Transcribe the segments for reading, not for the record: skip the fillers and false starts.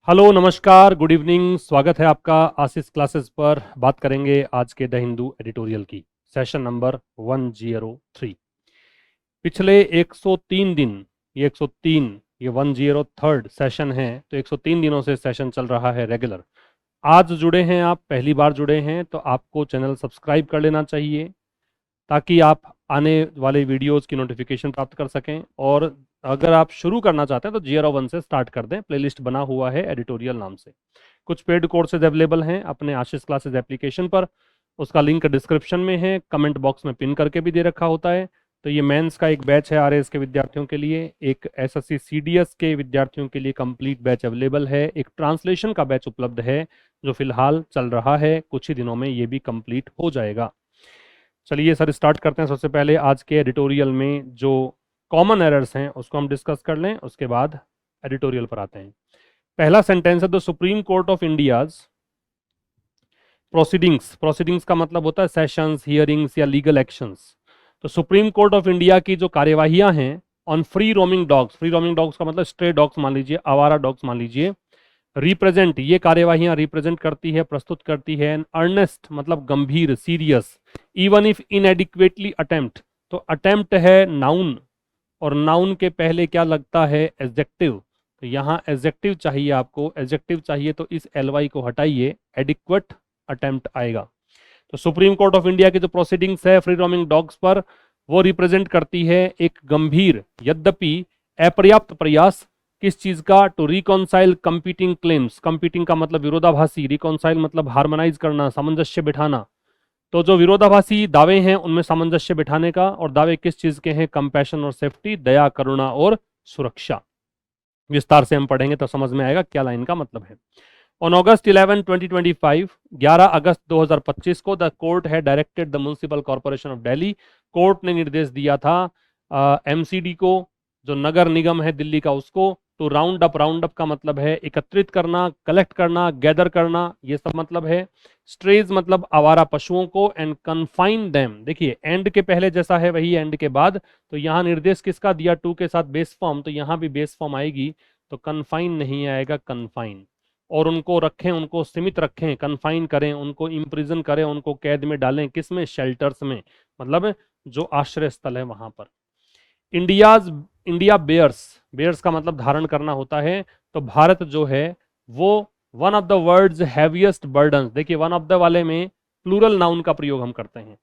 Hello, नमस्कार, good evening. स्वागत है आपका आशीष क्लासेस पर। बात करेंगे आज के द हिंदू एडिटोरियल की, सेशन नंबर 103। पिछले 103 दिन, ये 103, ये 103rd सेशन है, तो 103 दिनों से सेशन चल रहा है रेगुलर। आज जुड़े हैं आप, पहली बार जुड़े हैं, तो आपको चैनल सब्सक्राइब कर लेना चाहिए ताकि आप आने वाले वीडियोस की नोटिफिकेशन प्राप्त कर सकें। और अगर आप शुरू करना चाहते हैं तो GR1 से स्टार्ट कर दें। प्लेलिस्ट बना हुआ है एडिटोरियल नाम से। कुछ पेड कोर्सेज अवेलेबल हैं अपने आशीष क्लासेस एप्लीकेशन पर, उसका लिंक डिस्क्रिप्शन में है, कमेंट बॉक्स में पिन करके भी दे रखा होता है। तो ये मेंस का एक बैच है RAS के विद्यार्थियों के लिए, एक SSC CDS के विद्यार्थियों के लिए कंप्लीट बैच अवेलेबल है, एक ट्रांसलेशन का बैच उपलब्ध है जो फिलहाल चल रहा है, कुछ ही दिनों में ये भी कंप्लीट हो जाएगा। चलिए सर, स्टार्ट करते हैं। सबसे पहले आज के एडिटोरियल में जो कॉमन एरर्स हैं उसको हम डिस्कस कर लें, उसके बाद एडिटोरियल पर आते हैं। पहला सेंटेंस है, the supreme court of India's proceedings. Proceedings का मतलब होता है सेशंस, हियरिंग्स या लीगल एक्शंस। तो सुप्रीम कोर्ट ऑफ इंडिया की जो कार्यवाहियां हैं on free roaming dogs, free roaming dogs का मतलब स्ट्रे डॉग्स मान लीजिए, आवारा डॉग्स मान लीजिए, रिप्रेजेंट, ये कार्यवाहियां रिप्रेजेंट करती है, प्रस्तुत करती है, एन अर्नेस्ट मतलब गंभीर, सीरियस, इवन इफ इनएडिक्वेटली अटेम्प्ट। तो अटेम्प्ट है नाउन, और नाउन के पहले क्या लगता है? एडजेक्टिव। तो यहाँ एडजेक्टिव चाहिए आपको, एडजेक्टिव चाहिए तो इस LY को हटाइए, एडिक्वेट अटेम्प्ट आएगा। तो सुप्रीम कोर्ट ऑफ इंडिया की जो प्रोसीडिंग्स है फ्री रोमिंग डॉग्स पर, वो रिप्रेजेंट करती है एक गंभीर यद्यपि अपर्याप्त प्रयास। किस चीज का? To reconcile competing claims. Competing का मतलब विरोधाभासी, रिकॉन्साइल मतलब हार्मोनाइज करना, सामंजस्य बिठाना। तो जो विरोधाभासी दावे हैं उनमें सामंजस्य बिठाने का, और दावे किस चीज के हैं? कंपैशन और सेफ्टी, दया, करुणा और सुरक्षा। विस्तार से हम पढ़ेंगे तो समझ में आएगा क्या लाइन का मतलब है। ऑन August 11, 2025, 11 अगस्त 2025 को द कोर्ट है directed the municipal corporation of Delhi. Court ने निर्देश दिया था MCD को, जो नगर निगम है दिल्ली का, उसको to round up. Round up का मतलब है एकत्रित करना, कलेक्ट करना, गैदर करना, ये सब मतलब है। स्ट्रेज मतलब आवारा पशुओं को, एंड कन्फाइन देम। देखिए एंड के पहले जैसा है वही एंड के बाद। तो यहाँ निर्देश किसका दिया? टू के साथ बेस फॉर्म, तो यहाँ भी बेस फॉर्म आएगी, तो कन्फाइन नहीं आएगा, कन्फाइन। और उनको रखें, उनको सीमित रखें, कन्फाइन करें, उनको इम्प्रिजन करें, उनको कैद में डालें। किसमें? शेल्टर्स में, मतलब जो आश्रय स्थल है वहां पर। इंडियाज, इंडिया बेयर्स, बेयर्स का मतलब धारण करना होता है। तो भारत जो है वो one of the world's heaviest burden. देखिए वन ऑफ द वाले में प्लूरल नाउन का प्रयोग हम करते हैं,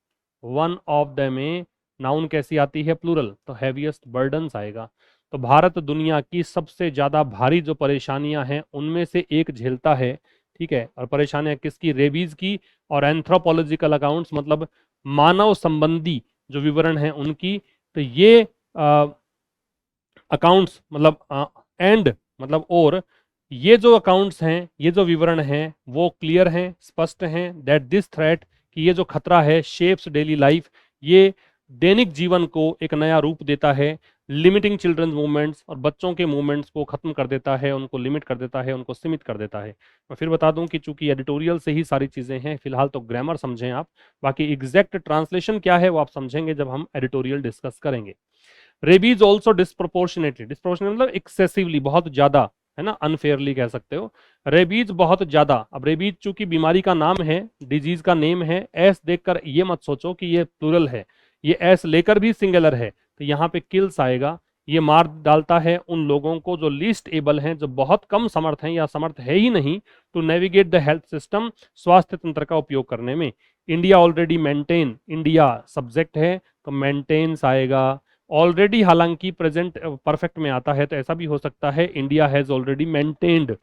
वन ऑफ द में नाउन कैसी आती है? प्लूरल, तो हैवीएस्ट बर्डन आएगा। तो भारत दुनिया की सबसे ज्यादा भारी जो परेशानियां हैं उनमें से एक झेलता है, ठीक है। और परेशानियां किसकी? रेबीज की। और एंथ्रोपोलॉजिकल अकाउंट्स मतलब मानव संबंधी जो विवरण है उनकी। तो ये अकाउंट्स मतलब एंड मतलब और, ये जो अकाउंट्स हैं, ये जो विवरण हैं वो क्लियर हैं, स्पष्ट हैं, दैट दिस थ्रेट, कि ये जो खतरा है, शेप्स डेली लाइफ, ये दैनिक जीवन को एक नया रूप देता है, लिमिटिंग चिल्ड्रंस मूवमेंट्स, और बच्चों के मूवमेंट्स को खत्म कर देता है, उनको लिमिट कर देता है, उनको सीमित कर देता है। मैं फिर बता दूं कि चूंकि एडिटोरियल से ही सारी चीजें हैं, फिलहाल तो ग्रामर समझें आप, बाकी एग्जैक्ट ट्रांसलेशन क्या है वो आप समझेंगे जब हम एडिटोरियल डिस्कस करेंगे। रेबीज ऑल्सो डिस्प्रोपोर्शनेटली, डिस्प्रोपोर्शनेट मतलब एक्सेसिवली, बहुत ज्यादा, है ना, अनफेयरली कह सकते हो। रेबीज बहुत ज्यादा। अब रेबीज चूंकि बीमारी का नाम है, डिजीज का नेम है, एस देखकर ये मत सोचो कि ये प्लूरल है, ये एस लेकर भी सिंगुलर है, तो यहाँ पे किल्स आएगा। ये मार डालता है उन लोगों को जो लीस्ट एबल हैं, जो बहुत कम समर्थ हैं या समर्थ है ही नहीं, to navigate the health system, स्वास्थ्य तंत्र का उपयोग करने में। India already maintain, India subject है तो मेंटेन्स आएगा। ऑलरेडी हालांकि प्रेजेंट परफेक्ट में आता है, तो ऐसा भी हो सकता है India has already maintained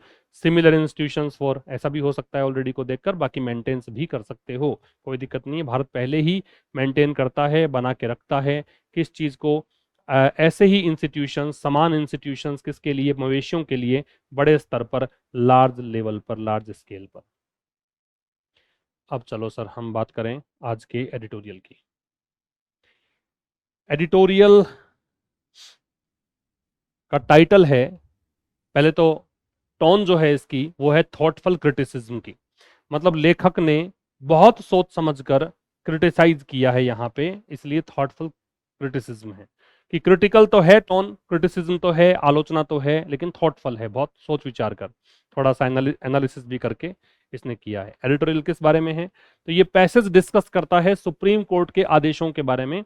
similar institutions for, ऐसा भी हो सकता है ऑलरेडी को देखकर, बाकी मेंटेन्स भी कर सकते हो, कोई दिक्कत नहीं है। भारत पहले ही मेंटेन करता है, बना के रखता है किस चीज को? ऐसे ही इंस्टीट्यूशंस, समान इंस्टीट्यूशंस किसके लिए? मवेशियों के लिए, बड़े स्तर पर, लार्ज लेवल पर, लार्ज स्केल पर। अब चलो सर हम बात करें आज के एडिटोरियल की। एडिटोरियल का टाइटल है, पहले तो टोन जो है इसकी वो है थॉटफुल क्रिटिसिज्म की, मतलब लेखक ने बहुत सोच समझकर क्रिटिसाइज किया है यहाँ पे, इसलिए थॉटफुल क्रिटिसिज्म है। कि क्रिटिकल तो है टोन, क्रिटिसिज्म तो है, आलोचना तो है, लेकिन थॉटफुल है, बहुत सोच विचार कर, थोड़ा सा एनालिसिस भी करके इसने किया है। एडिटोरियल किस बारे में है? तो ये पैसेज डिस्कस करता है सुप्रीम कोर्ट के आदेशों के बारे में।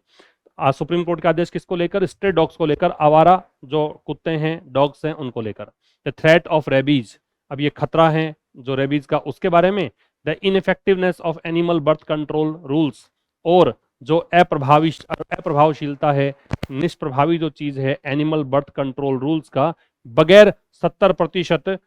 सुप्रीम कोर्ट के आदेश किसको लेकर? स्ट्रे डॉग्स को लेकर, आवारा जो कुत्ते हैं, डॉग्स हैं, उनको लेकर। द थ्रेट ऑफ रेबीज, अब ये खतरा है जो रेबीज का, उसके बारे में। The इनइफेक्टिवनेस of animal birth control rules, और जो अप्रभावशीलता है, निष्प्रभावी जो चीज है एनिमल बर्थ कंट्रोल रूल्स का, बगैर 70%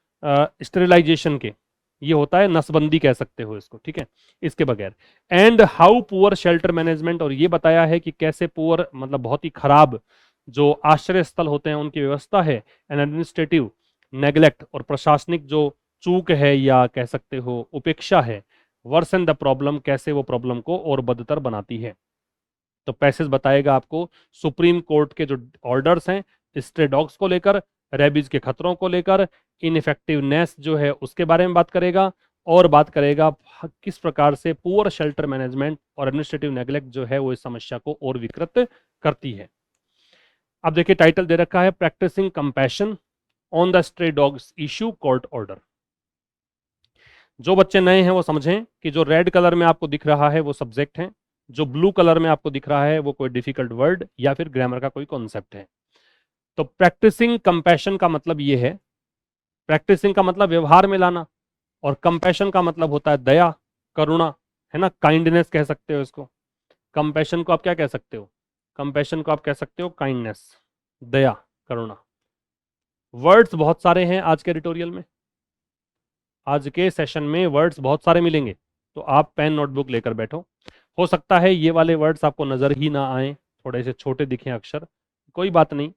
स्टेरिलाइजेशन के, ये होता है नसबंदी कह सकते हो इसको, ठीक है, इसके बगैर। And how poor shelter management, और ये बताया है कि कैसे पुअर मतलब बहुत ही खराब जो आश्रय स्थल होते हैं उनकी व्यवस्था है। एंड एडमिनिस्ट्रेटिव नेग्लेक्ट, और प्रशासनिक जो चूक है या कह सकते हो उपेक्षा है, वर्सन द प्रॉब्लम, कैसे वो प्रॉब्लम को और बदतर बनाती है। तो पैसेज बताएगा आपको सुप्रीम कोर्ट के जो ऑर्डर्स हैं स्ट्रे डॉग्स को लेकर, रेबीज के खतरों को लेकर, इनइफेक्टिवनेस जो है उसके बारे में बात करेगा, और बात करेगा किस प्रकार से पुअर शेल्टर मैनेजमेंट और एडमिनिस्ट्रेटिव नेग्लेक्ट जो है वो इस समस्या को और विकृत करती है। अब देखिए टाइटल दे रखा है practising compassion on the stray dogs issue court order. जो बच्चे नए हैं वो समझें कि जो रेड कलर में आपको दिख रहा है वो सब्जेक्ट है, जो ब्लू कलर में आपको दिख रहा है वो कोई डिफिकल्ट वर्ड या फिर ग्रामर का कोई कॉन्सेप्ट है। तो प्रैक्टिसिंग कंपैशन का मतलब ये है, प्रैक्टिसिंग का मतलब व्यवहार में लाना, और कंपैशन का मतलब होता है दया, करुणा, है ना, काइंडनेस कह सकते हो इसको। कंपैशन को आप क्या कह सकते हो? कंपैशन को आप कह सकते हो काइंडनेस, दया, करुणा। वर्ड्स बहुत सारे हैं आज के एडिटोरियल में, आज के सेशन में वर्ड्स बहुत सारे मिलेंगे, तो आप पेन नोटबुक लेकर बैठो। हो सकता है ये वाले वर्ड्स आपको नजर ही ना आए, थोड़े से छोटे दिखें अक्षर, कोई बात नहीं,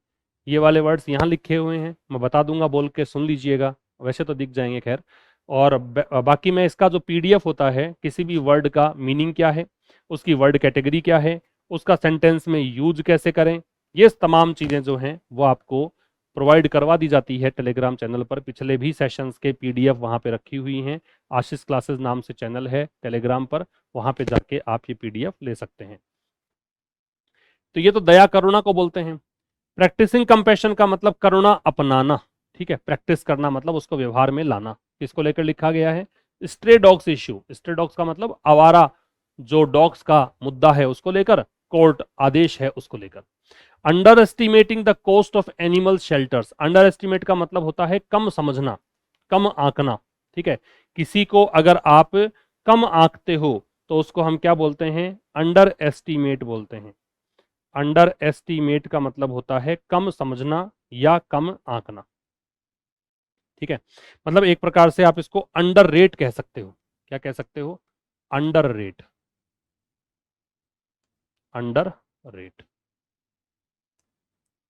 ये वाले वर्ड्स यहाँ लिखे हुए हैं, मैं बता दूंगा, बोल के सुन लीजिएगा, वैसे तो दिख जाएंगे खैर। और बाकी में इसका जो पीडीएफ होता है, किसी भी वर्ड का मीनिंग क्या है, उसकी वर्ड कैटेगरी क्या है, उसका सेंटेंस में यूज कैसे करें, ये तमाम चीज़ें जो हैं वो आपको प्रोवाइड करवा दी जाती है टेलीग्राम चैनल पर। पिछले भी सेशंस के पीडीएफ वहाँ पे रखी हुई हैं, आशीष क्लासेस नाम से चैनल है टेलीग्राम पर, वहाँ पे जाके आप ये पीडीएफ ले सकते हैं। तो ये तो दया करुणा को बोलते हैं। प्रैक्टिसिंग कंपैशन का मतलब करुणा अपनाना, ठीक है, प्रैक्टिस करना मतलब उसको व्यवहार में लाना। किसको लेकर लिखा गया है? Stray dogs issue, stray dogs का मतलब आवारा जो डॉग्स का मुद्दा है उसको लेकर, कोर्ट आदेश है उसको लेकर। Under estimating the cost of animal shelters, under estimate का मतलब होता है कम समझना, कम आंकना, ठीक है, किसी को अगर आप कम आंकते हो तो उसको हम क्या बोलते हैं? अंडर एस्टिमेट बोलते हैं। अंडर एस्टिमेट का मतलब होता है कम समझना या कम आंकना, ठीक है, मतलब एक प्रकार से आप इसको अंडर रेट कह सकते हो। क्या कह सकते हो? Underrate, underrate.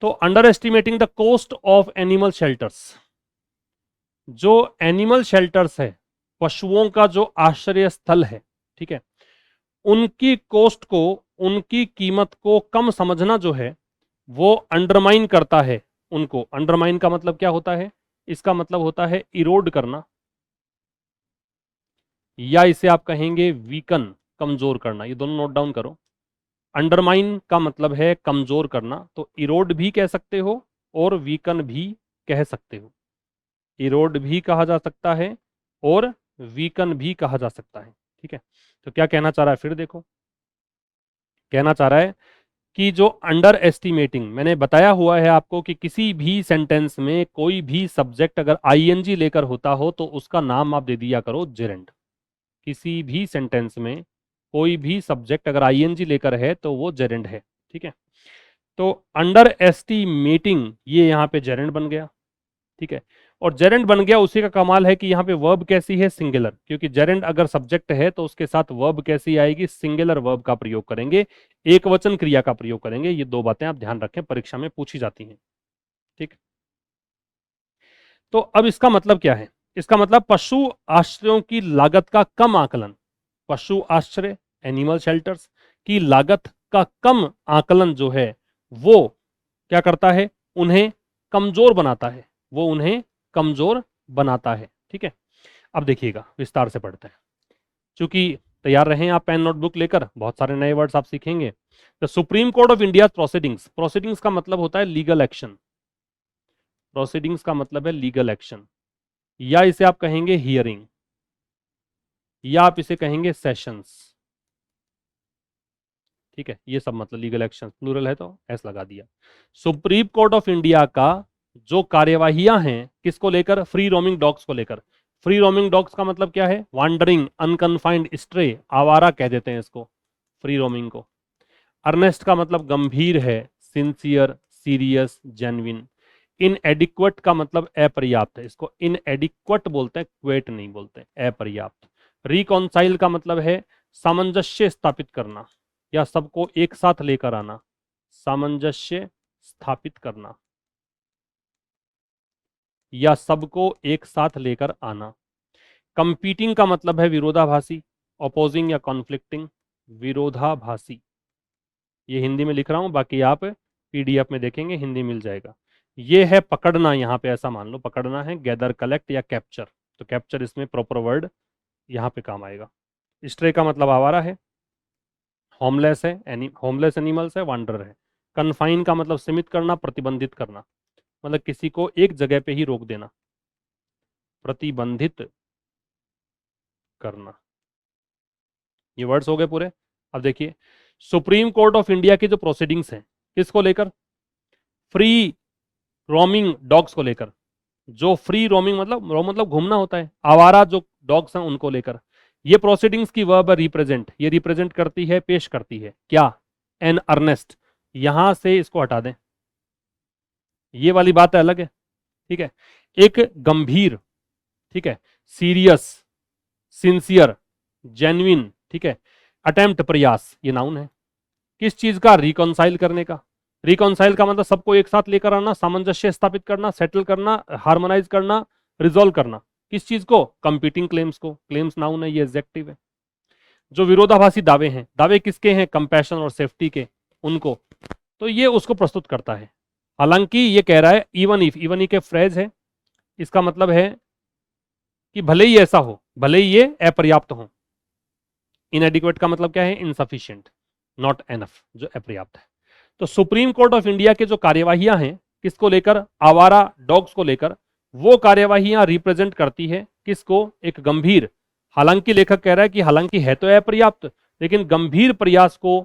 तो underestimating the cost of animal shelters, जो एनिमल शेल्टर्स है, पशुओं का जो आश्रय स्थल है, ठीक है, उनकी कॉस्ट को, उनकी कीमत को कम समझना जो है वो अंडरमाइन करता है उनको। अंडरमाइन का मतलब क्या होता है? इसका मतलब होता है इरोड करना, या इसे आप कहेंगे वीकन, कमजोर करना। ये दोनों नोट डाउन करो। अंडरमाइन का मतलब है कमजोर करना, तो इरोड भी कह सकते हो और वीकन भी कह सकते हो। इरोड भी कहा जा सकता है और वीकन भी कहा जा सकता है, ठीक है। तो क्या कहना चाह रहा है फिर देखो, कहना चाह रहा है कि जो अंडर एस्टिमेटिंग, मैंने बताया हुआ है आपको कि किसी भी सेंटेंस में कोई भी सब्जेक्ट अगर आईएनजी लेकर होता हो तो उसका नाम आप दे दिया करो जेरेंड। किसी भी सेंटेंस में कोई भी सब्जेक्ट अगर आईएनजी लेकर है तो वो जेरेंड है, ठीक है। तो अंडर एस्टिमेटिंग ये यहाँ पे जेरेंड बन गया, ठीक है। और जेरेंड बन गया, उसी का कमाल है कि यहाँ पे वर्ब कैसी है? सिंगुलर, क्योंकि जेरेंड अगर सब्जेक्ट है तो उसके साथ वर्ब कैसी आएगी? सिंगुलर वर्ब का प्रयोग करेंगे, एक वचन क्रिया का प्रयोग करेंगे। ये दो बातें आप ध्यान रखें, परीक्षा में पूछी जाती हैं, ठीक। तो अब इसका मतलब क्या है? इसका मतलब पशु आश्रयों की लागत का कम आकलन, पशु आश्रय एनिमल शेल्टर्स की लागत का कम आकलन जो है वो क्या करता है? उन्हें कमजोर बनाता है, वो उन्हें कमजोर बनाता है, ठीक है। अब देखिएगा विस्तार से पढ़ते हैं, क्योंकि तैयार रहें आप पेन नोटबुक लेकर, बहुत सारे नए वर्ड्स आप सीखेंगे। The supreme court of India proceedings, proceedings का मतलब होता है लीगल एक्शन, प्रोसीडिंग्स का मतलब है लीगल एक्शन, या इसे आप कहेंगे हियरिंग, या आप इसे कहेंगे सेशंस, ठीक है, ये सब मतलब लीगल एक्शन, प्लूरल है तो एस लगा दिया। सुप्रीम कोर्ट ऑफ इंडिया का जो कार्यवाहियां हैं किसको लेकर, फ्री रोमिंग डॉग्स को लेकर। फ्री रोमिंग डॉग्स का मतलब क्या है, वांडरिंग, अनकन्फाइंड, स्ट्रे, आवारा कह देते हैं इसको, फ्री रोमिंग को। अर्नेस्ट का मतलब गंभीर है, सिंसियर, सीरियस, जेन्युइन। इनएडिक्वेट का मतलब अपर्याप्त है, इसको इनएडिक्वेट बोलते हैं, क्वेट नहीं बोलते, अपर्याप्त। रिकॉन्साइल का मतलब है सामंजस्य स्थापित करना या सबको एक साथ लेकर आना, सामंजस्य स्थापित करना या सबको एक साथ लेकर आना। कंपीटिंग का मतलब है विरोधाभासी, अपोजिंग या कॉन्फ्लिक्टिंग, विरोधाभासी। ये हिंदी में लिख रहा हूं, बाकी आप पीडीएफ में देखेंगे, हिंदी मिल जाएगा। ये है पकड़ना, यहां पे ऐसा मान लो पकड़ना है, गैदर, कलेक्ट या कैप्चर, तो कैप्चर इसमें प्रॉपर वर्ड यहां पे काम आएगा। स्ट्रे का मतलब आवारा है, होमलेस है, होमलेस एनिमल्स है, वांडरर है। कन्फाइन का मतलब सीमित करना, प्रतिबंधित करना, मतलब किसी को एक जगह पे ही रोक देना, प्रतिबंधित करना। ये वर्ड्स हो गए पूरे। अब देखिए सुप्रीम कोर्ट ऑफ इंडिया की जो प्रोसीडिंग्स हैं किसको लेकर, फ्री रोमिंग डॉग्स को लेकर। जो फ्री रोमिंग मतलब रो मतलब घूमना होता है, आवारा जो डॉग्स हैं उनको लेकर। ये प्रोसीडिंग्स की वर्ब है रिप्रेजेंट, ये रिप्रेजेंट करती है, पेश करती है क्या, एन अर्नेस्ट। यहां से इसको हटा दें, ये वाली बात है अलग है, ठीक है। एक गंभीर, ठीक है, सीरियस, सिंसियर, जेन्युइन, ठीक है। अटेम्प्ट प्रयास, ये नाउन है। किस चीज का, रिकॉन्साइल करने का। रिकॉन्साइल का मतलब सबको एक साथ लेकर आना, सामंजस्य स्थापित करना, सेटल करना, हार्मोनाइज करना, रिजोल्व करना। किस चीज को, कंपीटिंग क्लेम्स को। क्लेम्स नाउन है, ये एडजेक्टिव है। जो विरोधाभासी दावे हैं, दावे किसके हैं, कंपैशन और सेफ्टी के, उनको, तो ये उसको प्रस्तुत करता है। हालांकि ये कह रहा है इवन इफ, इवन इफ के फ्रेज है, इसका मतलब है कि भले ही ऐसा हो, भले ही ये अपर्याप्त हो। इनएडिक्वेट का मतलब क्या है, इनसफिशिएंट, नॉट एनफ, जो अपर्याप्त है। तो सुप्रीम कोर्ट ऑफ इंडिया के जो कार्यवाहियां हैं किसको लेकर, आवारा डॉग्स को लेकर, वो कार्यवाहियां रिप्रेजेंट करती है किसको, एक गंभीर, हालांकि लेखक कह रहा है कि हालांकि है तो अपर्याप्त, लेकिन गंभीर प्रयास को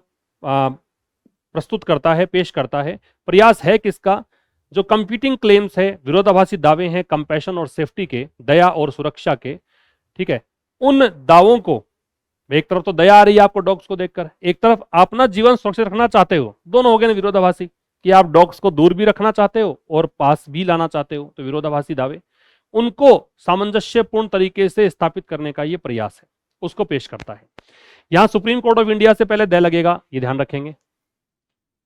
प्रस्तुत करता है, पेश करता है। प्रयास है किसका, जो कंपीटिंग क्लेम्स है, विरोधाभासी दावे हैं, कंपैशन और सेफ्टी के, दया और सुरक्षा के, ठीक है। उन दावों को, एक तरफ तो दया आ रही है आपको डॉग्स को देखकर, एक तरफ आप अपना जीवन सुरक्षित रखना चाहते हो, दोनों हो गए ना विरोधाभासी, कि आप डॉग्स को दूर भी रखना चाहते हो और पास भी लाना चाहते हो, तो विरोधाभासी दावे, उनको सामंजस्यपूर्ण तरीके से स्थापित करने का ये प्रयास है, उसको पेश करता है। यहां सुप्रीम कोर्ट ऑफ इंडिया से पहले द लगेगा, ये ध्यान रखेंगे,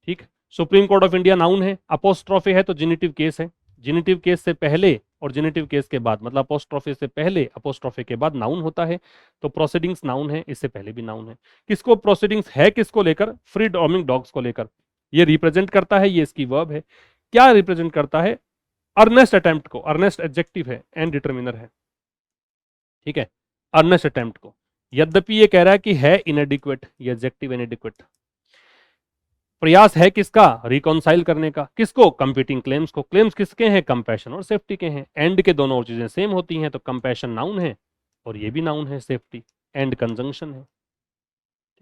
ठीक। Supreme court of India noun है, अपोस्ट्रोफे है तो जिनेटिव केस है, जिनेटिव केस से पहले और जिनेटिव केस के बाद, मतलब अपोस्ट्रोफे से पहले अपोस्ट्रोफे के बाद नाउन होता है। तो प्रोसीडिंग्स नाउन है, इससे पहले भी नाउन है। किसको प्रोसीडिंग्स है, किसको लेकर, फ्री रोमिंग डॉग्स को लेकर। ये रिप्रेजेंट करता है, ये इसकी वर्ब है। क्या रिप्रेजेंट करता है, अर्नेस्ट अटेम्प्ट को, अर्नेस्ट एडजेक्टिव है एंड डिटर्मिनर है, ठीक है, अर्नेस्ट अटेम्प्ट को। यद्यपि ये कह रहा है कि है इनएडिक्वेट, ये एडजेक्टिव इनएडिक्वेट। प्रयास है किसका, रिकॉन्साइल करने का, किसको, कंपीटिंग क्लेम्स को। क्लेम्स किसके हैं, कंपैशन और सेफ्टी के हैं। एंड के दोनों चीजें सेम होती हैं, तो कंपैशन नाउन है और ये भी नाउन है, सेफ्टी, एंड कंजंक्शन है,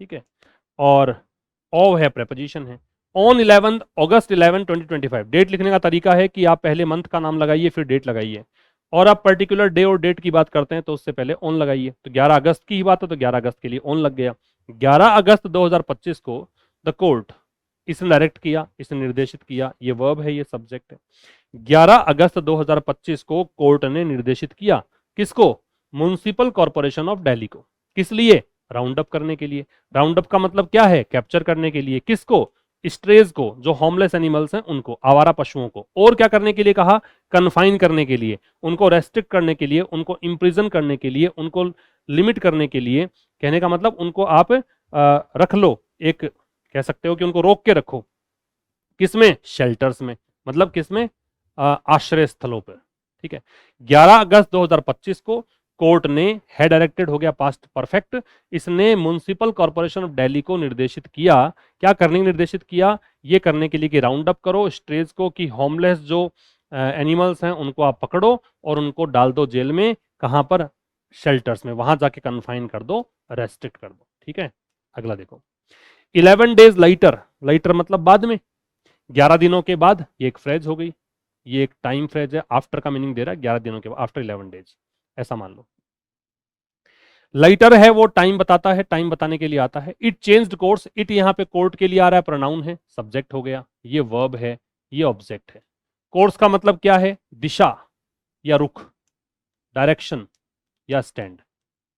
ठीक है। और ऑव है, प्रेपोजिशन है। ऑन 11 अगस्त 11 2025, डेट लिखने का तरीका है कि आप पहले मंथ का नाम लगाइए फिर डेट लगाइए, और आप पर्टिकुलर डे और डेट की बात करते हैं तो उससे पहले ऑन लगाइए। तो 11 अगस्त की ही बात है तो 11 अगस्त के लिए ऑन लग गया। 11 अगस्त 2025 को द कोर्ट, इसने डायरेक्ट किया, इसने निर्देशित किया, ये वर्ब है, ये सब्जेक्ट है। 11 अगस्त 2025 को कोर्ट ने निर्देशित किया, किसको, म्युनिसिपल कॉर्पोरेशन ऑफ दिल्ली को। किस लिए, राउंड अप करने के लिए। राउंड अप का मतलब क्या है, कैप्चर करने के लिए। किसको, स्ट्रेज को, जो होमलेस एनिमल्स हैं उनको, आवारा पशुओं को। और क्या करने के लिए कहा, कन्फाइन करने के लिए, उनको रेस्ट्रिक्ट करने के लिए, उनको इम्प्रिजन करने के लिए, उनको लिमिट करने के लिए। कहने का मतलब उनको आप रख लो, एक कह सकते हो कि उनको रोक के रखो। किसमें, शेल्टर्स में, मतलब किसमें, आश्रय स्थलों पर, ठीक है। 11 अगस्त 2025 को कोर्ट ने है डायरेक्टेड हो गया पास्ट परफेक्ट, इसने म्युनिसिपल कॉर्पोरेशन ऑफ दिल्ली को निर्देशित किया, क्या करने निर्देशित किया, ये करने के लिए कि राउंड अप करो स्ट्रेज को, कि होमलेस जो एनिमल्स हैं उनको आप पकड़ो और उनको डाल दो जेल में, कहां पर, शेल्टर्स में, वहां जाके कन्फाइन कर दो, रेस्ट्रिक्ट कर दो। ठीक है, अगला देखो। 11 डेज लाइटर, लाइटर मतलब बाद में, 11 दिनों के बाद, ये एक फ्रेज हो गई, ये एक टाइम फ्रेज है, आफ्टर का मीनिंग दे रहा है, 11 दिनों के बाद, आफ्टर 11 डेज, ऐसा मान लो। लाइटर है वो टाइम बताता है, टाइम बताने के लिए आता है। इट चेंज्ड कोर्स, इट यहां पे कोर्ट के लिए आ रहा है, प्रोनाउन है, सब्जेक्ट हो गया, ये वर्ब है, ये ऑब्जेक्ट है। कोर्स का मतलब क्या है, दिशा या रुख, डायरेक्शन या स्टैंड,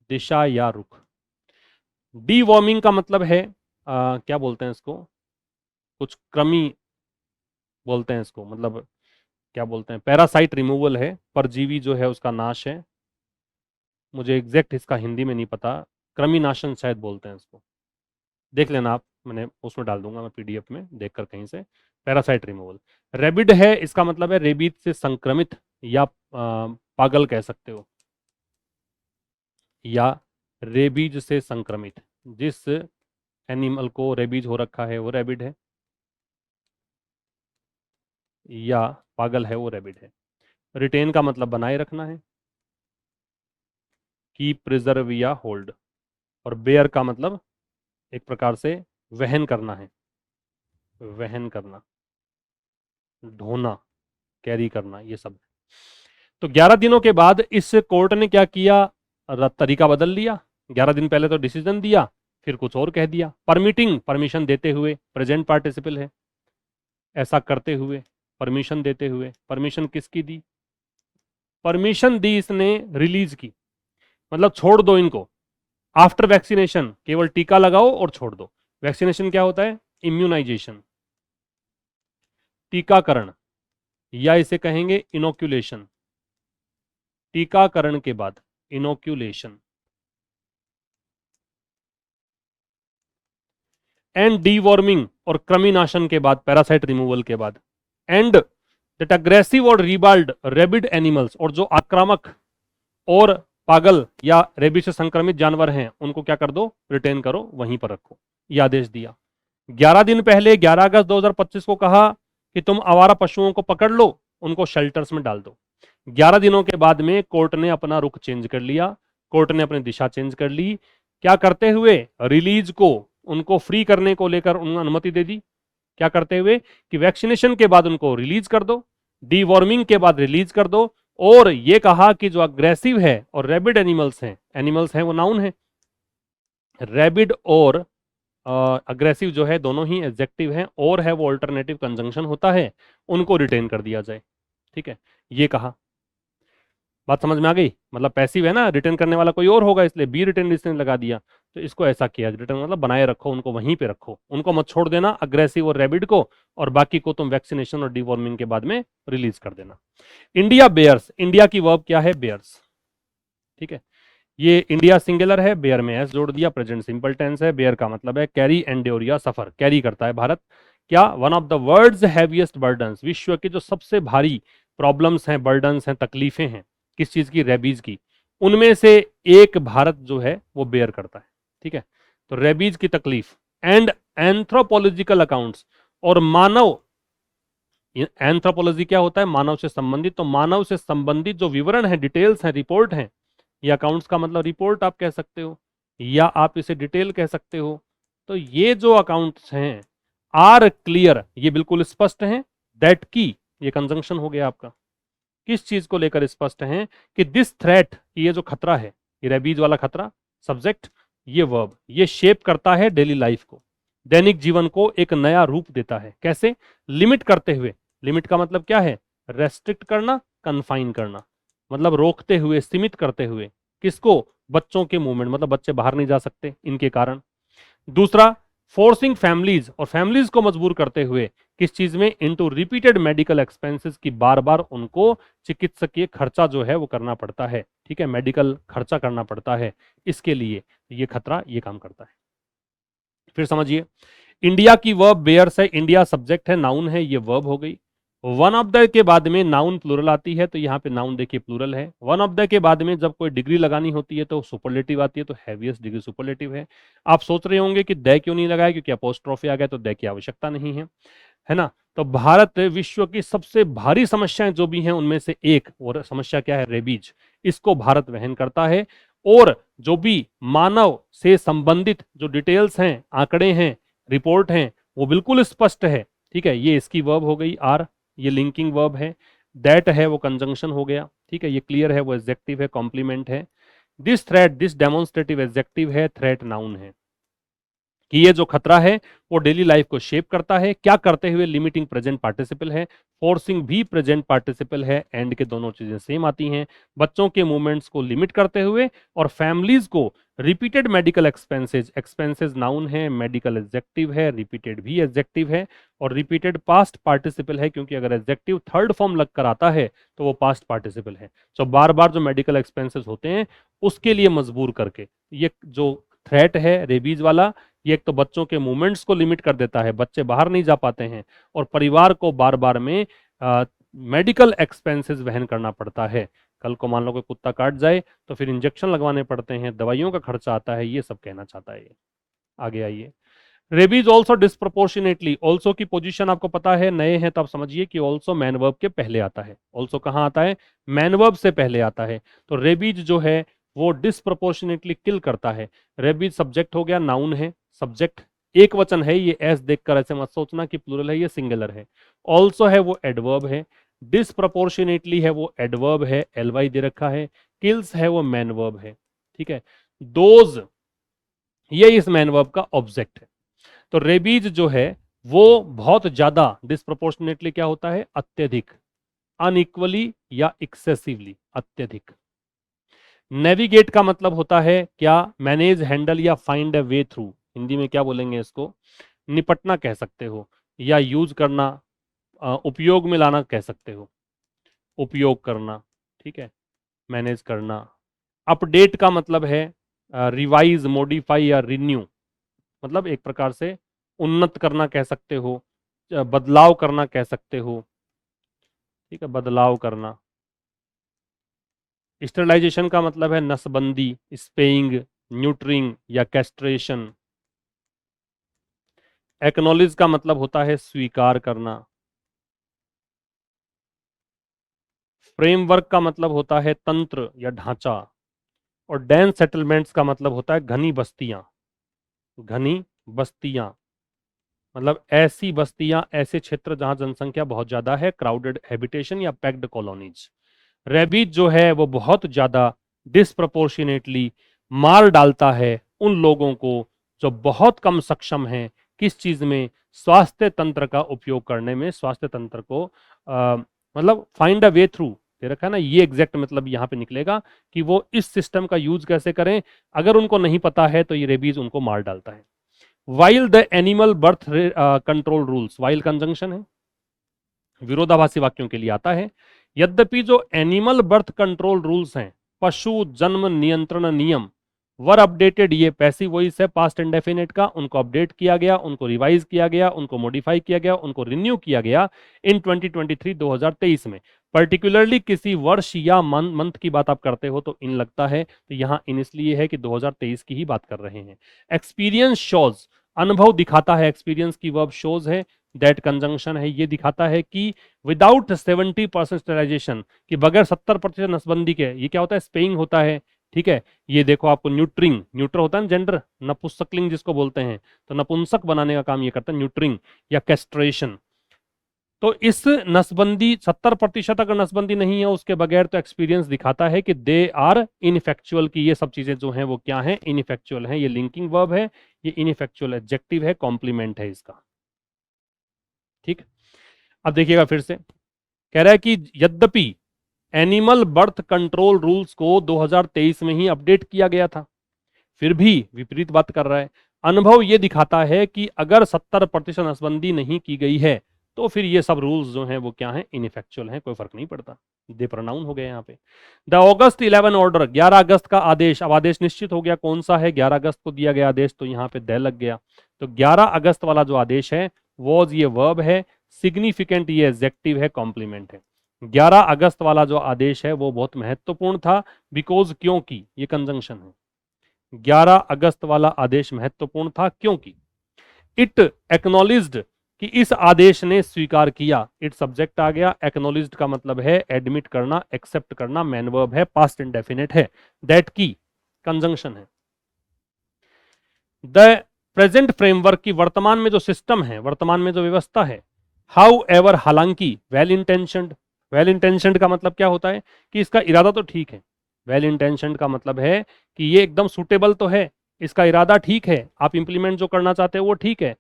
दिशा या रुख। डीवॉर्मिंग का मतलब है क्या बोलते हैं इसको, कुछ कृमि बोलते हैं इसको, मतलब क्या बोलते हैं, पैरासाइट रिमूवल है, परजीवी जो है उसका नाश है, मुझे एग्जैक्ट इसका हिंदी में नहीं पता, कृमिनाशन शायद बोलते हैं इसको, देख लेना आप, मैंने उसमें डाल दूंगा मैं पीडीएफ में, देखकर कहीं से, पैरासाइट रिमूवल। रेबिड है, इसका मतलब है रेबीज से संक्रमित या पागल कह सकते हो, या रेबीज से संक्रमित, जिस एनिमल को रेबीज हो रखा है वो रेबिड है, या पागल है वो रेबिड है। रिटेन का मतलब बनाए रखना है, कीप, प्रिजर्व या होल्ड। और बेयर का मतलब एक प्रकार से वहन करना है, वहन करना, ढोना, कैरी करना, ये सब। तो 11 दिनों के बाद इस कोर्ट ने क्या किया, तरीका बदल लिया। 11 दिन पहले तो डिसीजन दिया, फिर कुछ और कह दिया। परमिटिंग, परमिशन देते हुए, प्रेजेंट पार्टिसिपल है, ऐसा करते हुए, परमिशन देते हुए, परमिशन किसकी दी, परमिशन दी इसने रिलीज की, मतलब छोड़ दो इनको। आफ्टर वैक्सीनेशन केवल टीका लगाओ और छोड़ दो। वैक्सीनेशन क्या होता है, इम्यूनाइजेशन, टीकाकरण, या इसे कहेंगे इनोक्यूलेशन, टीकाकरण के बाद इनोक्यूलेशन। एंड डीवॉर्मिंग, और कृमिनाशन के बाद, पैरासाइट रिमूवल के बाद। एंड दैट अग्रेसिव और रिबाल्ड रेबिड एनिमल्स, और जो आक्रामक और पागल या रेबीज से संक्रमित जानवर हैं उनको क्या कर दो, रिटेन करो, वहीं पर रखो, यह आदेश दिया। 11 दिन पहले 11 अगस्त 2025 को कहा कि तुम आवारा पशुओं को पकड़ लो, उनको शेल्टर्स में डाल दो। 11 दिनों के बाद में कोर्ट ने अपना रुख चेंज कर लिया, कोर्ट ने अपनी दिशा चेंज कर ली, क्या करते हुए, रिलीज को, उनको फ्री करने को लेकर उन्होंने अनुमति दे दी। क्या करते हुए कि वैक्सीनेशन के बाद उनको रिलीज कर दो, डीवॉर्मिंग के बाद रिलीज कर दो, और ये कहा कि जो अग्रेसिव है और रेबिड एनिमल्स हैं, एनिमल्स हैं वो नाउन है, रेबिड और अग्रेसिव जो है दोनों ही एडजेक्टिव हैं, और है वो अल्टरनेटिव कंजंक्शन होता है, उनको रिटेन कर दिया जाए। ठीक है, ये कहा, बात समझ में आ गई, मतलब पैसिव है ना, रिटर्न करने वाला कोई और होगा, इसलिए बी रिटर्न इसने लगा दिया, तो इसको ऐसा किया, रिटर्न मतलब बनाए रखो, उनको वहीं पे रखो, उनको मत छोड़ देना, अग्रेसिव और रैबिड को, और बाकी को तुम वैक्सीनेशन और डिवॉर्मिंग के बाद में रिलीज कर देना। इंडिया बेयर्स, इंडिया की वर्ब क्या है, बेयर्स। ठीक है, ये इंडिया सिंगुलर है, बेयर में एस जोड़ दिया, प्रेजेंट सिंपल टेंस है। बेयर का मतलब है कैरी, एंड्योर या सफर, कैरी करता है भारत। क्या, one of the world's heaviest burdens, विश्व के जो सबसे भारी प्रॉब्लम्स हैं, बर्डन्स हैं, तकलीफें हैं, किस चीज की, रेबीज की, उनमें से एक भारत जो है वो बेयर करता है। ठीक है, तो रेबीज की तकलीफ। एंड एंथ्रोपोलॉजिकल अकाउंट्स, और मानव, एंथ्रोपोलॉजी क्या होता है, मानव से संबंधित, तो मानव से संबंधित जो विवरण है, डिटेल्स हैं, रिपोर्ट हैं, ये अकाउंट्स का मतलब रिपोर्ट आप कह सकते हो, या आप इसे डिटेल कह सकते हो। तो ये जो अकाउंट्स हैं, आर क्लियर, ये बिल्कुल स्पष्ट हैं, दैट की, ये कंजंक्शन हो गया आपका, किस चीज को लेकर स्पष्ट हैं, कि दिस थ्रेट, ये जो खतरा है, ये रेबीज वाला खतरा, सब्जेक्ट, ये वर्ब, ये शेप करता है डेली लाइफ को, दैनिक जीवन को एक नया रूप देता है। कैसे, लिमिट करते हुए, लिमिट का मतलब क्या है, रेस्ट्रिक्ट करना, कन्फाइन करना, मतलब रोकते हुए, सीमित करते हुए, किसको, बच्चों के मूवमेंट, मतलब बच्चे बाहर नहीं जा सकते इनके कारण। दूसरा, फोर्सिंग फैमिलीज, और फैमिलीज को मजबूर करते हुए, किस चीज में, इनटू रिपीटेड मेडिकल एक्सपेंसेस, की बार बार उनको चिकित्सकीय खर्चा जो है वो करना पड़ता है। ठीक है, मेडिकल खर्चा करना पड़ता है, इसके लिए ये खतरा ये काम करता है। फिर समझिए, इंडिया की वर्ब बेयर्स है, इंडिया सब्जेक्ट है, नाउन है, ये वर्ब हो गई। वन ऑफ द के बाद में नाउन प्लूरल आती है, तो यहाँ पे नाउन देखिए प्लूरल है। वन ऑफ द के बाद में जब कोई डिग्री लगानी होती है तो सुपरलेटिव आती है, तो हैवीएस्ट डिग्री सुपरलेटिव है। आप सोच रहे होंगे कि द क्यों नहीं लगाया, क्योंकि अपोस्ट्रोफी आ गया, तो द की आवश्यकता नहीं है ना। तो भारत विश्व की सबसे भारी समस्याएं जो भी हैं उनमें से एक और समस्या क्या है, रेबीज, इसको भारत वहन करता है। और जो भी मानव से संबंधित जो डिटेल्स हैं, आंकड़े हैं, रिपोर्ट हैं, वो बिल्कुल स्पष्ट है। ठीक है, ये इसकी वर्ब हो गई आर, ये लिंकिंग वर्ब है। दैट है वो कंजंक्शन हो गया। ठीक है, ये क्लियर है वो एडजेक्टिव है, कॉम्प्लीमेंट है। This threat, this demonstrative adjective है, थ्रेट नाउन है। कि ये जो खतरा है वो डेली लाइफ को शेप करता है। क्या करते हुए, लिमिटिंग प्रेजेंट पार्टिसिपल है, फोर्सिंग भी प्रेजेंट पार्टिसिपल है, एंड के दोनों चीजें सेम आती हैं। बच्चों के मूवमेंट्स को लिमिट करते हुए, और फैमिलीज को repeated medical expenses, expenses noun है, मेडिकल एडजेक्टिव है, रिपीटेड भी एडजेक्टिव है, और रिपीटेड पास्ट पार्टिसिपल है, क्योंकि अगर एडजेक्टिव थर्ड फॉर्म लग कर आता है तो वो पास्ट पार्टिसिपल है। तो बार बार जो मेडिकल एक्सपेंसेस होते हैं उसके लिए मजबूर करके ये जो थ्रेट है रेबीज वाला, ये एक तो बच्चों के मूवमेंट्स को लिमिट कर देता है, बच्चे बाहर नहीं जा पाते हैं, और परिवार को बार बार में मेडिकल एक्सपेंसेस वहन करना पड़ता है। कल को मान लो कोई कुत्ता काट जाए तो फिर इंजेक्शन लगवाने पड़ते हैं, दवाइयों का खर्चा आता है, ये सब कहना चाहता है ये। आगे आइए। रेबीज ऑल्सो डिस्प्रोपोर्शनेटली, ऑल्सो की पोजीशन आपको पता है, नए हैं तो आप समझिए कि ऑल्सो मैन वर्ब के पहले आता है। ऑल्सो कहाँ आता है, मैन वर्ब से पहले आता है। तो रेबीज जो है वो डिस्प्रोपोर्शनेटली किल करता है। रेबीज सब्जेक्ट हो गया, नाउन है, सब्जेक्ट एक वचन है, ये एस देखकर ऐसे मत सोचना कि प्लूरल है, ये सिंगुलर है। ऑल्सो है वो एडवर्ब है, डिस्प्रोपोर्शनेटली है वो एडवर्ब है, एलवाई दे रखा है, किल्स है वो मैन वर्ब है। ठीक है, दोज ये इस मैन वर्ब का ऑब्जेक्ट है। तो रेबीज जो है वो बहुत ज्यादा, डिस्प्रोपोर्शनेटली क्या होता है, अत्यधिक, अनइक्वली या एक्सेसिवली, अत्यधिक। नेविगेट का मतलब होता है क्या, मैनेज, हैंडल या find a way through, Hindi में क्या बोलेंगे इसको, निपटना कह सकते हो, या यूज करना, उपयोग में लाना कह सकते हो, उपयोग करना। ठीक है, मैनेज करना। अपडेट का मतलब है रिवाइज, मॉडिफाई या रिन्यू, मतलब एक प्रकार से उन्नत करना कह सकते हो, बदलाव करना कह सकते हो। ठीक है, बदलाव करना। स्टरलाइजेशन का मतलब है नसबंदी, स्पेइंग, न्यूट्रिंग या कैस्ट्रेशन। एक्नॉलेज का मतलब होता है स्वीकार करना। फ्रेमवर्क का मतलब होता है तंत्र या ढांचा। और डेंस सेटलमेंट्स का मतलब होता है घनी बस्तियां, घनी बस्तियां, मतलब ऐसी बस्तियां, ऐसे क्षेत्र जहां जनसंख्या बहुत ज्यादा है, क्राउडेड हैबिटेशन या पैक्ड कॉलोनीज। रेबीज जो है वो बहुत ज्यादा डिस्प्रपोर्शनेटली मार डालता है उन लोगों को जो बहुत कम सक्षम हैं किस चीज में, स्वास्थ्य तंत्र का उपयोग करने में, स्वास्थ्य तंत्र को मतलब फाइंड अ वे थ्रू दे रखा है ना, ये एग्जैक्ट मतलब यहाँ पे निकलेगा कि वो इस सिस्टम का यूज कैसे करें। अगर उनको नहीं पता है तो ये रेबीज उनको मार डालता है। While the animal birth control rules, while conjunction है, विरोधाभासी वाक्यों के लिए आता है। यद्यपि जो एनिमल बर्थ कंट्रोल रूल्स हैं, पशु जन्म नियंत्रण नियम, वर अपडेटेड, ये पैसिव वॉइस है पास्ट इंडेफिनिट का, उनको अपडेट किया गया, उनको रिवाइज किया गया, उनको मॉडिफाई किया गया, उनको रिन्यू किया गया इन 2023 में। पर्टिकुलरली किसी वर्ष या मंथ की बात आप करते हो तो इन लगता है, तो यहाँ इन इसलिए है कि 2023 की ही बात कर रहे हैं। एक्सपीरियंस शोज, अनुभव दिखाता है, एक्सपीरियंस की वर्ब शोज है, दैट कंजंक्शन है, ये दिखाता है कि विदाउट 70% स्टेलाइजेशन, कि बगैर 70% नसबंदी के, ये क्या होता है, स्पेइंग होता है। ठीक है, ये देखो आपको न्यूट्रिंग, न्यूट्र होता है ना जेंडर, नपुंसकलिंग जिसको बोलते हैं, तो नपुंसक बनाने का काम ये करता है न्यूट्रिंग या कैस्ट्रेशन। तो इस नसबंदी 70% अगर नसबंदी नहीं है उसके बगैर, तो एक्सपीरियंस दिखाता है कि दे आर इनफेक्चुअल, की ये सब चीजें जो हैं वो क्या हैं, इनफेक्चुअल हैं। ये लिंकिंग वर्ब है, ये इनफेक्चुअल एडजेक्टिव है, कॉम्प्लीमेंट है इसका। ठीक, अब देखिएगा फिर से कह रहा है कि यद्यपि एनिमल बर्थ कंट्रोल रूल्स को 2023 में ही अपडेट किया गया था, फिर भी विपरीत बात कर रहा है। अनुभव यह दिखाता है कि अगर 70% नसबंदी नहीं की गई है तो फिर ये सब रूल्स जो हैं वो क्या हैं, इनफेक्चुअल हैं, कोई फर्क नहीं पड़ता। दे प्रोनाउन हो गए यहाँ पे। द ऑगस्ट 11 ऑर्डर, 11 अगस्त का आदेश, अब आदेश निश्चित हो गया कौन सा है, 11 अगस्त को दिया गया आदेश, तो यहाँ पे दे लग गया। तो 11 अगस्त वाला जो आदेश है, वॉज ये वर्ब है, सिग्निफिकेंट ये एडजेक्टिव है, कॉम्प्लीमेंट है। 11 अगस्त वाला जो आदेश है वो बहुत महत्वपूर्ण था, बिकॉज, क्योंकि, ये कंजंक्शन है। 11 अगस्त वाला आदेश महत्वपूर्ण था क्योंकि इट एक्नॉलेज्ड, कि इस आदेश ने स्वीकार किया। इट सब्जेक्ट आ गया, एक्नॉलेज्ड का मतलब है एडमिट करना, एक्सेप्ट करना, मैन वर्ब है, पास्ट इंडेफिनिट है, दैट की कंजंक्शन है। द प्रेजेंट फ्रेमवर्क की वर्तमान में जो सिस्टम है, वर्तमान में जो व्यवस्था है, हाउ एवर, हालांकि, वेल इंटेंशनड। वेल इंटेंशनड का मतलब क्या होता है कि इसका इरादा तो ठीक है। वेल इंटेंशनड का मतलब है कि ये एकदम सुटेबल तो है, इसका इरादा ठीक है, आप इंप्लीमेंट जो करना चाहते हो वो ठीक है।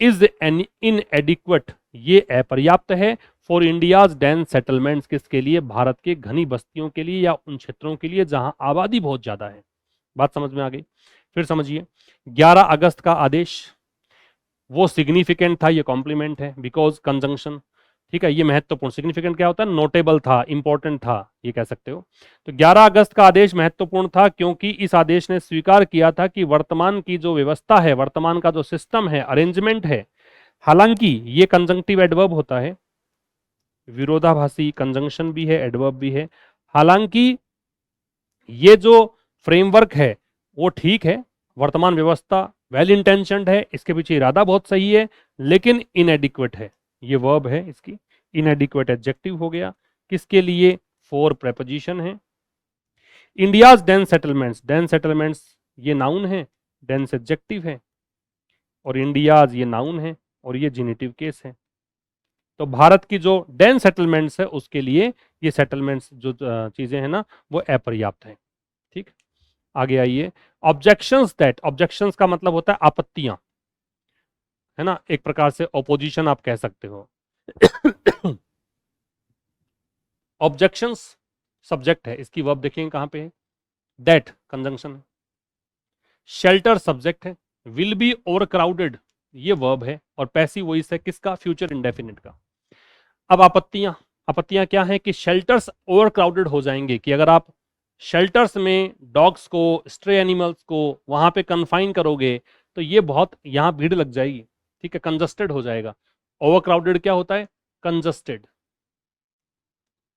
इज एन इनएडिक्वेट, ये अपर्याप्त है। फॉर इंडियाज डेंस सेटलमेंट्स, किसके लिए? भारत के घनी बस्तियों के लिए या उन क्षेत्रों के लिए जहां आबादी बहुत ज्यादा है। बात समझ में आ गई? फिर समझिए, 11 अगस्त का आदेश वो सिग्निफिकेंट था, ये कॉम्प्लीमेंट है, बिकॉज कंजंक्शन, ठीक है, ये महत्वपूर्ण। सिग्निफिकेंट क्या होता है? नोटेबल था, इंपॉर्टेंट था, ये कह सकते हो। तो 11 अगस्त का आदेश महत्वपूर्ण था क्योंकि इस आदेश ने स्वीकार किया था कि वर्तमान की जो व्यवस्था है, वर्तमान का जो सिस्टम है, अरेंजमेंट है, हालांकि, ये कंजंक्टिव एडवर्ब होता है, विरोधाभासी कंजंक्शन भी है, एडवर्ब भी है। हालांकि ये जो फ्रेमवर्क है वो ठीक है, वर्तमान व्यवस्था वेल इंटेंशनड है, इसके पीछे इरादा बहुत सही है, लेकिन इनएडिक्वेट है, ये वर्ब है इसकी, इनएडिक्वेट एडजेक्टिव हो गया। किसके लिए? फॉर प्रेपोजिशन है। India's dense settlements, dense settlements ये नाउन है, डेंस एडजेक्टिव है, और इंडियाज ये नाउन है, और ये जेनिटिव केस है। तो भारत की जो डेंस सेटलमेंट्स है उसके लिए ये सेटलमेंट्स जो चीजें हैं ना वो अपर्याप्त है। ठीक, आगे आइए। ऑब्जेक्शंस दैट, ऑब्जेक्शंस का मतलब होता है आपत्तियां, है ना, एक प्रकार से ऑपोजिशन आप कह सकते हो। ऑब्जेक्शंस सब्जेक्ट है, इसकी वर्ब देखेंगे कहां पे है? दैट कंजंक्शन है। शेल्टर सब्जेक्ट है, विल बी ओवर क्राउडेड ये वर्ब है, और पैसिव वॉइस है किसका? फ्यूचर इंडेफिनिट का। अब आपत्तियां, आपत्तियां क्या है कि शेल्टर्स ओवर क्राउडेड हो जाएंगे, कि अगर आप शेल्टर्स में डॉग्स को, स्ट्रे एनिमल्स को वहां पे कन्फाइन करोगे तो ये बहुत यहां भीड़ लग जाएगी, ठीक है, कंजस्टेड हो जाएगा। ओवर क्राउडेड क्या होता है? कंजस्टेड,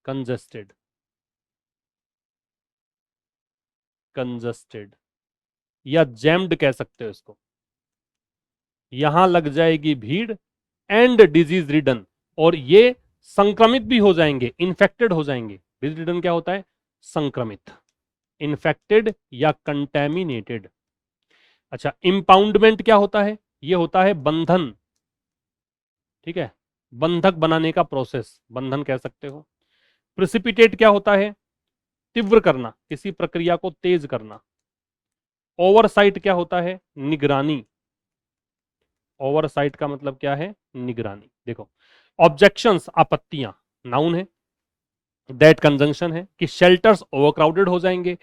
कंजस्टेड, कंजस्टेड, या जैम्ड कह सकते हो इसको। यहां लग जाएगी भीड़, एंड डिजीज रिडन, और ये संक्रमित भी हो जाएंगे, इन्फेक्टेड हो जाएंगे। डिजीज रिडन क्या होता है? संक्रमित, इन्फेक्टेड या कंटेमिनेटेड। अच्छा, इंपाउंडमेंट क्या होता है? ये होता है बंधन, ठीक है, बंधक बनाने का प्रोसेस, बंधन कह सकते हो। प्रिसिपिटेट क्या होता है? तीव्र करना, किसी प्रक्रिया को तेज करना। ओवरसाइट क्या होता है? निगरानी। ओवरसाइट का मतलब क्या है? निगरानी। देखो, ऑब्जेक्शंस आपत्तियां नाउन है, दैट कंजंक्शन है, कि शेल्टर्स ओवरक्राउडेड हो जाएंगे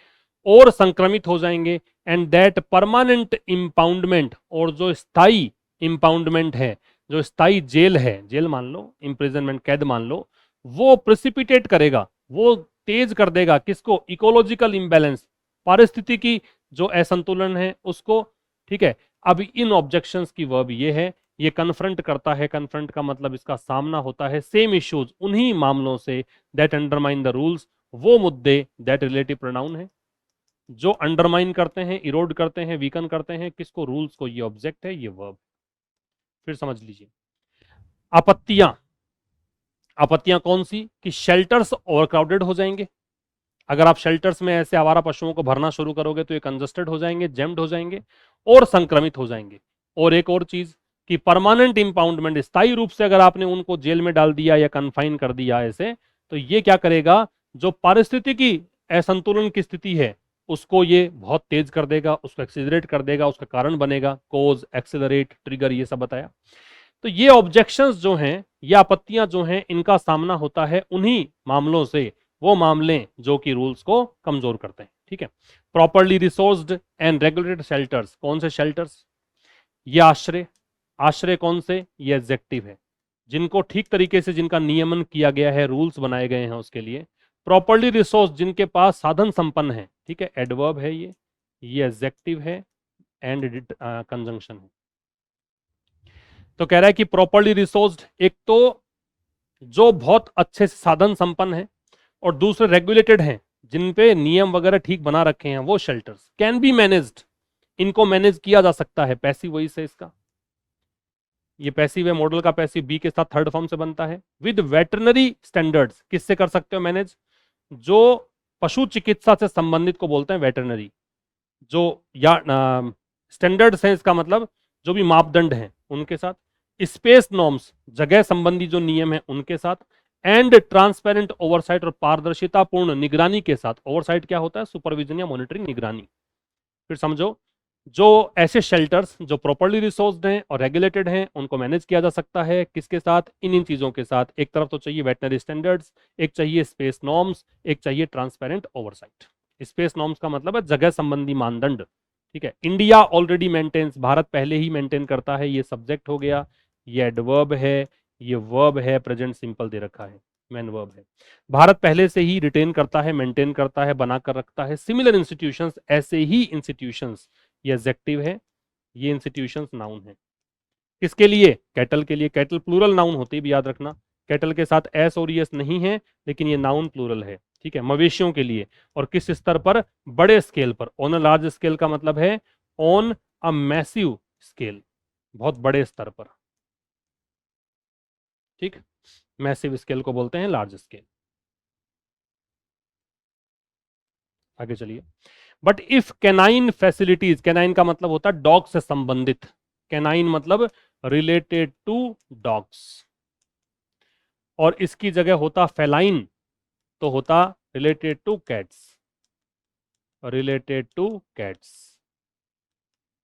और संक्रमित हो जाएंगे, एंड दैट परमानेंट इंपाउंडमेंट, और जो स्थायी इंपाउंडमेंट है, जो स्थायी जेल है, जेल मान लो, इंप्रिजनमेंट कैद मान लो, वो प्रिसिपिटेट करेगा, वो तेज कर देगा किसको? इकोलॉजिकल इंबैलेंस, पारिस्थितिकी जो असंतुलन है उसको। ठीक है, अब इन ऑब्जेक्शंस की वर्ब ये है, ये कन्फ्रंट करता है, कन्फ्रंट का मतलब इसका सामना होता है सेम इश्यूज, उन्हीं मामलों से, दैट अंडरमाइन द रूल्स, वो मुद्दे, दैट रिलेटिव प्रोनाउन है जो अंडरमाइन करते हैं, इरोड करते हैं, वीकन करते हैं किसको? रूल्स को। ये ऑब्जेक्ट है, ये वर्ब। फिर समझ लीजिए, आपत्तियां, आपत्तियां कौन सी? कि शेल्टर्स ओवरक्राउडेड हो जाएंगे, अगर आप शेल्टर्स में ऐसे आवारा पशुओं को भरना शुरू करोगे तो ये कंजस्टेड हो जाएंगे, जेम्ड हो जाएंगे, और संक्रमित हो जाएंगे। और एक और चीज कि परमानेंट इंपाउंडमेंट, स्थायी रूप से अगर आपने उनको जेल में डाल दिया या कन्फाइन कर दिया ऐसे, तो ये क्या करेगा? जो पारिस्थितिकी असंतुलन की स्थिति है उसको ये बहुत तेज कर देगा, उसको एक्सीलरेट कर देगा, उसका कारण बनेगा। कोज, एक्सेलरेट, ट्रिगर, ये सब बताया। तो ये ऑब्जेक्शंस जो हैं, ये आपत्तियां जो हैं, इनका सामना होता है उन्हीं मामलों से, वो मामले जो कि रूल्स को कमजोर करते हैं। ठीक है, properly resourced and regulated shelters, कौन से शेल्टर्स? ये आश्रय, आश्रय कौन से? ये एडजेक्टिव है, जिनको ठीक तरीके से, जिनका नियमन किया गया है, रूल्स बनाए गए हैं उसके लिए। प्रॉपरली रिसोर्स, जिनके पास साधन संपन्न है, ठीक है, एडवर्ब है ये एडजेक्टिव है, एंड कंजंक्शन है। तो कह रहा है कि प्रॉपर्ली रिसोर्स्ड, एक तो जो बहुत अच्छे से साधन संपन्न है और दूसरे रेगुलेटेड हैं, जिन पे नियम वगैरह ठीक बना रखे हैं, वो शेल्टर्स कैन बी मैनेज्ड, इनको मैनेज किया जा सकता है। पैसिव वही से इसका, ये पैसिव है, मॉडल का पैसिव बी के साथ थर्ड फॉर्म से बनता है। विद वेटरनरी स्टैंडर्ड्स, किससे कर सकते हो मैनेज? जो पशु चिकित्सा से संबंधित को बोलते हैं वेटरनरी, जो या स्टैंडर्ड्स हैं, इसका मतलब जो भी मापदंड हैं उनके साथ, स्पेस नॉर्म्स, जगह संबंधी जो नियम है उनके साथ, एंड ट्रांसपेरेंट ओवरसाइट, और पारदर्शितापूर्ण निगरानी के साथ। ओवरसाइट क्या होता है? सुपरविजन या मॉनिटरिंग, निगरानी। फिर समझो, जो ऐसे शेल्टर्स जो प्रॉपर्ली रिसोर्स्ड हैं और रेगुलेटेड हैं, उनको मैनेज किया जा सकता है किसके साथ? इन चीजों के साथ। एक तरफ तो चाहिए वेटनरी स्टैंडर्ड्स, एक चाहिए स्पेस नॉर्म्स, एक चाहिए ट्रांसपेरेंट ओवरसाइट। स्पेस नॉर्म्स का मतलब है जगह संबंधी मानदंड, ठीक है। इंडिया ऑलरेडी मेंटेन्स, भारत पहले ही मेंटेन करता है, ये सब्जेक्ट हो गया, ये एडवर्ब है, ये वर्ब है, प्रेजेंट सिंपल दे रखा है, मेन वर्ब है। भारत पहले से ही रिटेन करता है, मेंटेन करता है, बनाकर रखता है। सिमिलर इंस्टीट्यूशंस, ऐसे ही इंस्टीट्यूशंस, ये एडजेक्टिव है, ये इंस्टीट्यूशंस नाउन है। किसके लिए? कैटल के लिए। कैटल प्लूरल नाउन होते भी याद रखना, कैटल के साथ एस और एस नहीं है, लेकिन ये नाउन प्लूरल है, ठीक है। मवेशियों के लिए। और किस स्तर पर? बड़े स्केल पर। ऑन अ लार्ज स्केल का मतलब है ऑन अ मैसिव स्केल, बहुत बड़े स्तर पर, ठीक। मैसिव स्केल को बोलते हैं लार्ज स्केल। आगे चलिए। But if canine facilities, canine का मतलब होता है डॉग से संबंधित, कैनाइन मतलब रिलेटेड टू डॉग्स, और इसकी जगह होता फेलाइन, तो होता related two cats, related two cats.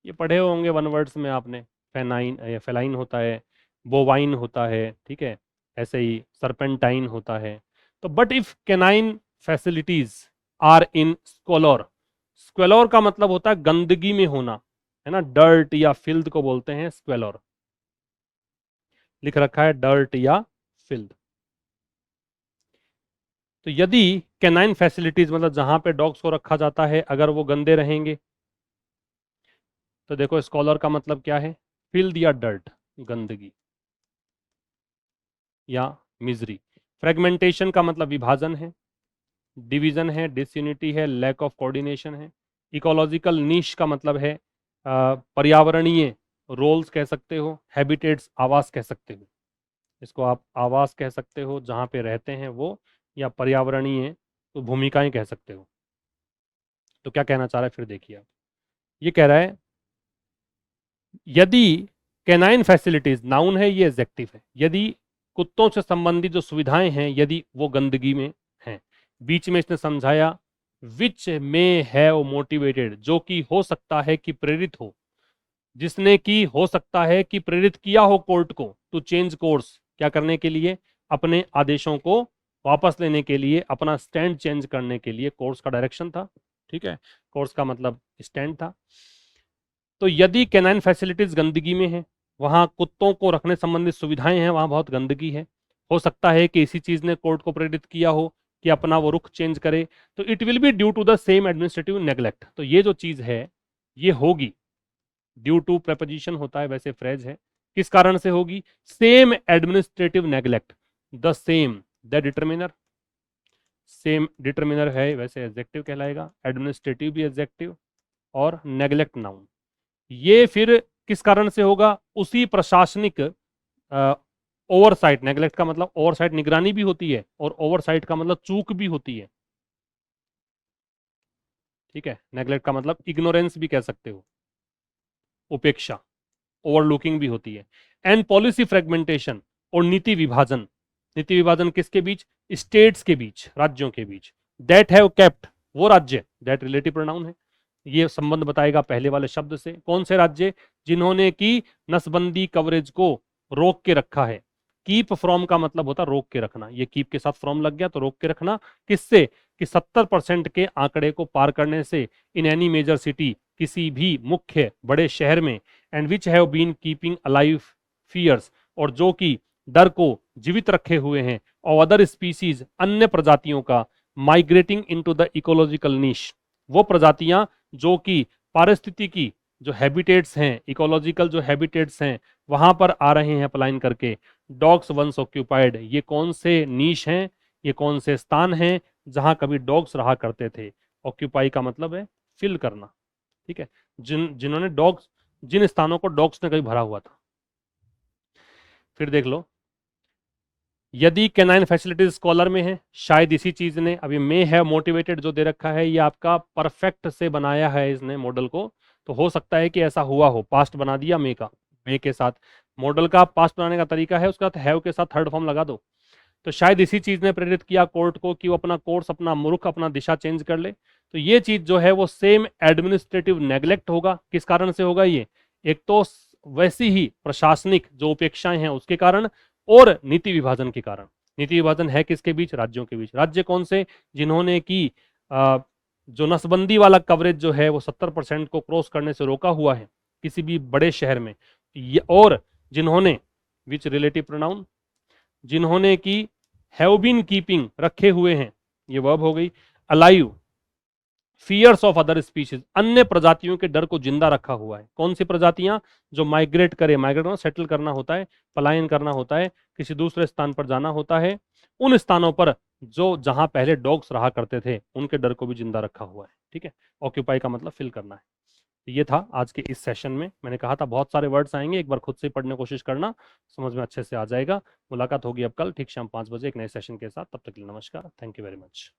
ये पढ़े होंगे वन वर्ड्स में आपने, फेनाइन, फेलाइन होता है, बोवाइन होता है, ठीक है, ऐसे ही सरपेंटाइन होता है। तो but if canine facilities are in squalor, squalor का मतलब होता है गंदगी में होना, है ना, डर्ट या फिल्द को बोलते हैं स्क्वेलोर। लिख रखा है डर्ट या फिल्द। तो यदि कैनाइन फैसिलिटीज मतलब जहां पे डॉग्स को रखा जाता है, अगर वो गंदे रहेंगे, तो देखो स्कॉलर का मतलब क्या है? फिल्द या डर्ट, गंदगी या मिजरी। फ्रेगमेंटेशन का मतलब विभाजन है, डिवीजन है, डिसयूनिटी है, लैक ऑफ कोऑर्डिनेशन है। इकोलॉजिकल नीश का मतलब है पर्यावरणीय रोल्स कह सकते हो, हैबिटेट्स आवास कह सकते हो, इसको आप आवास कह सकते हो जहाँ पे रहते हैं वो, या पर्यावरणीय तो भूमिकाएं कह सकते हो। तो क्या कहना चाह रहा है फिर देखिए आप, ये कह रहा है यदि कैनाइन फैसिलिटीज, नाउन है ये, एडजेक्टिव है, यदि कुत्तों से संबंधित जो सुविधाएं हैं यदि वो गंदगी में हैं। बीच में इसने समझाया विच में हैव मोटिवेटेड, जो कि हो सकता है कि प्रेरित हो, जिसने कि हो सकता है कि प्रेरित किया हो कोर्ट को टू चेंज कोर्स, क्या करने के लिए? अपने आदेशों को वापस लेने के लिए, अपना स्टैंड चेंज करने के लिए। कोर्स का डायरेक्शन था, ठीक है, कोर्स का मतलब स्टैंड था। तो यदि कैनाइन फैसिलिटीज गंदगी में है, वहां कुत्तों को रखने संबंधित सुविधाएं हैं, वहां बहुत गंदगी है, हो सकता है कि इसी चीज ने कोर्ट को प्रेरित किया हो कि अपना वो रुख चेंज करे, तो it will be due to the same administrative neglect. तो ये जो चीज है ये होगी, ड्यू टू प्रेपोजिशन होता है, वैसे फ्रेज है, किस कारण से होगी? Same administrative neglect, the same, the determiner, same determiner है, वैसे एडजेक्टिव कहलाएगा, एडमिनिस्ट्रेटिव भी एडजेक्टिव, और नेग्लेक्ट नाउन। ये फिर किस कारण से होगा? उसी प्रशासनिक ओवरसाइट, नेग्लेक्ट का मतलब ओवरसाइट निगरानी भी होती है, और ओवरसाइट का मतलब चूक भी होती है, ठीक है। नेग्लेक्ट का मतलब इग्नोरेंस भी कह सकते हो, उपेक्षा, ओवरलुकिंग भी होती है। एंड पॉलिसी फ्रेगमेंटेशन, और नीति विभाजन। नीति विभाजन किसके बीच? स्टेट्स के बीच, राज्यों के बीच। दैट हैव केप्ट, वो राज्य, दैट रिलेटिव प्रोनाउन है, ये संबंध बताएगा पहले वाले शब्द से। कौन से राज्य? जिन्होंने की नसबंदी कवरेज को रोक के रखा है। कीप फ्रॉम का मतलब होता रोक के रखना, ये कीप के साथ फ्रॉम लग गया तो रोक के रखना, किससे? कि 70% के आंकड़े को पार करने से इन एनी मेजर सिटी, किसी भी मुख्य बड़े शहर में, and which have been keeping alive fears, और जो कि डर को जीवित रखे हुए हैं, और अदर स्पीसीज, अन्य प्रजातियों का, माइग्रेटिंग इनटू द इकोलॉजिकल निश, वो प्रजातियां जो कि पारिस्थितिकी जो हैबिटेट्स हैं, इकोलॉजिकल जो हैबिटेट्स हैं, वहां पर आ रहे हैं पलायन करके। डॉग्स वंस ऑक्यूपाइड, ये कौन से नीश हैं, ये कौन से स्थान हैं जहां कभी डॉग्स रहा करते थे। ऑक्यूपाई का मतलब है फिल करना, ठीक है, जिन्होंने डॉग्स, जिन स्थानों को डॉग्स ने कभी भरा हुआ था। फिर देख लो, यदि कैनाइन फैसिलिटीज स्कॉलर में है, शायद इसी चीज ने, अभी मे हैव मोटिवेटेड जो दे रखा है ये आपका परफेक्ट से बनाया है इसने मॉडल को, तो हो सकता है कि ऐसा हुआ हो, पास्ट बना दिया मे का, मे के साथ मॉडल का पास्ट बनाने का तरीका है, उसके साथ हैव के साथ थर्ड फॉर्म लगा दो। तो शायद इसी चीज ने प्रेरित किया कोर्ट को कि वो अपना कोर्स, अपना रुख, अपना दिशा चेंज कर ले। तो ये चीज जो है वो सेम एडमिनिस्ट्रेटिव नेग्लेक्ट होगा। किस कारण से होगा ये, एक तो वैसी ही प्रशासनिक जो उपेक्षाएं हैं उसके कारण, और नीति विभाजन के कारण। नीति विभाजन है किसके बीच, राज्यों के बीच। राज्य कौन से, जिन्होंने की जो नसबंदी वाला कवरेज जो है वो 70% को क्रॉस करने से रोका हुआ है किसी भी बड़े शहर में, और जिन्होंने, विच रिलेटिव प्रोनाउन, जिन्होंने की हैव बीन कीपिंग, रखे हुए हैं, ये वर्ब हो गई। Alive, fears of other species, अन्य प्रजातियों के डर को जिंदा रखा हुआ है। कौन सी प्रजातियां, जो माइग्रेट करे, माइग्रेट सेटल करना होता है, पलायन करना होता है, किसी दूसरे स्थान पर जाना होता है, उन स्थानों पर जो जहां पहले डॉग्स रहा करते थे उनके डर को भी जिंदा रखा हुआ है, ठीक है। ऑक्यूपाई का मतलब फिल करना है। तो ये था आज के इस सेशन में। मैंने कहा था बहुत सारे वर्ड्स आएंगे, एक बार खुद से पढ़ने की कोशिश करना, समझ में अच्छे से आ जाएगा। मुलाकात होगी अब कल ठीक शाम 5 बजे एक नए सेशन के साथ। तब तक के लिए नमस्कार, थैंक यू वेरी मच।